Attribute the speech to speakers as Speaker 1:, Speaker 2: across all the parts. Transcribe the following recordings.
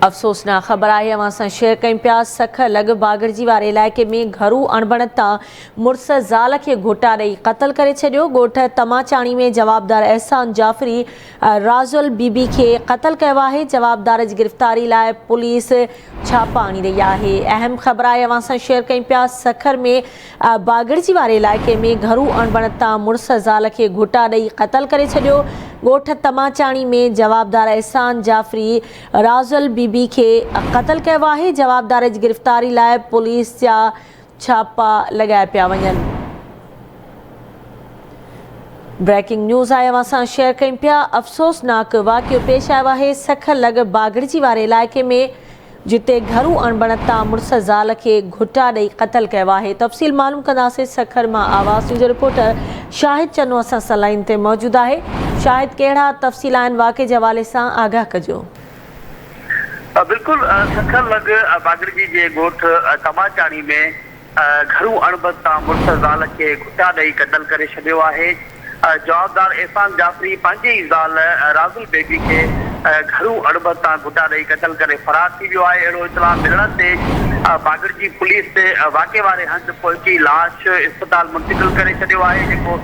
Speaker 1: अफ़सोसनाक ख़बर आहे अवां सां शेयर कयूं पिया। सख लॻ बागड़जी वारे इलाइक़े में घरू अणबणत तां मुड़ुस ज़ाल खे घोटा ॾेई क़तल करे छॾियो। ॻोठ तमाचाणी में जवाबदार एहसान जाफ़री राज़ुल बीबी खे क़तल कयो आहे। जवाबदार जी गिरफ़्तारी लाइ पुलिस छापा आणी रही आहे। अहम ख़बर आहे अवां सां शेयर कयूं पिया। सखर में बागड़जी वारे इलाइक़े में घरू अणबणत तां मुड़ुस ज़ाल खे घोटा ॾेई क़तल करे छॾियो। ॻोठ तमाचाणी में जवाबदार एहसान जाफ़री राज़ुल बीबी के क़तल कयो आहे। जवाबदार जी गिरफ़्तारी लाइ पुलिस जा छापा लगाया पिया वञनि। ब्रेकिंग न्यूज़ आहे अवां सां शेयर कयूं पिया। अफ़सोसनाक वाक़ियो पेश आयो आहे सख लॻ बागड़जी वारे इलाइक़े में, जिते घरू अणबणत तां मुड़ुस ज़ाल खे घुटा ॾेई क़तल कयो आहे। तफ़सील मालूम कंदासीं। सखर मां आवाज़ न्यूज़ रिपोर्टर शाहिद चनो असां सां लाइन ते मौजूद आहे। शाहिद, कहिड़ा तफ़सील आहिनि वाक़े जे हवाले सां आगाह कजो।
Speaker 2: बिल्कुल, सखर लॻ बागड़जी जे ॻोठ तमाचाणी में घरू अणबणत तां मुड़ुस ज़ाल खे घुटा ॾेई क़तल करे छॾियो आहे। जवाबदार एहसान जाफ़री पंहिंजी ज़ाल राज़ुल बेबी खे घरू अणबणत तां घुटा ॾेई क़तल करे फरार थी वियो आहे। अहिड़ो इतलाह मिलण ते बागड़जी पुलिस वाक़े वारे हंधि पहुची लाश इस्पताल मुंतक़िल करे छॾियो आहे, जेको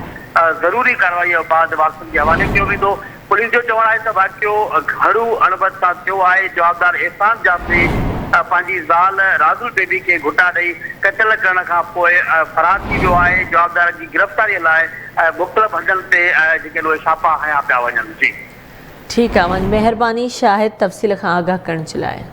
Speaker 2: ज़रूरी कार्रवाई बाद वारसनि जे हवाले कयो वेंदो। पुलिस जो चवणु आहे त वाक़ियो घरू अणबणत तां थियो आहे। जवाबदार एहसान जाफ़री पंहिंजी ज़ाल राज़ुल बेबी खे घुटा ॾेई क़तल करण खां पोइ फरार थी वियो आहे। जवाबदार जी गिरफ़्तारीअ लाइ मुख़्तलिफ़ हंधनि ते जेके उहे छापा हया पिया वञनि। जी
Speaker 1: ठीकु आहे, महिरबानी शाहिद तफ़सील खां आगाह करण जे लाइ।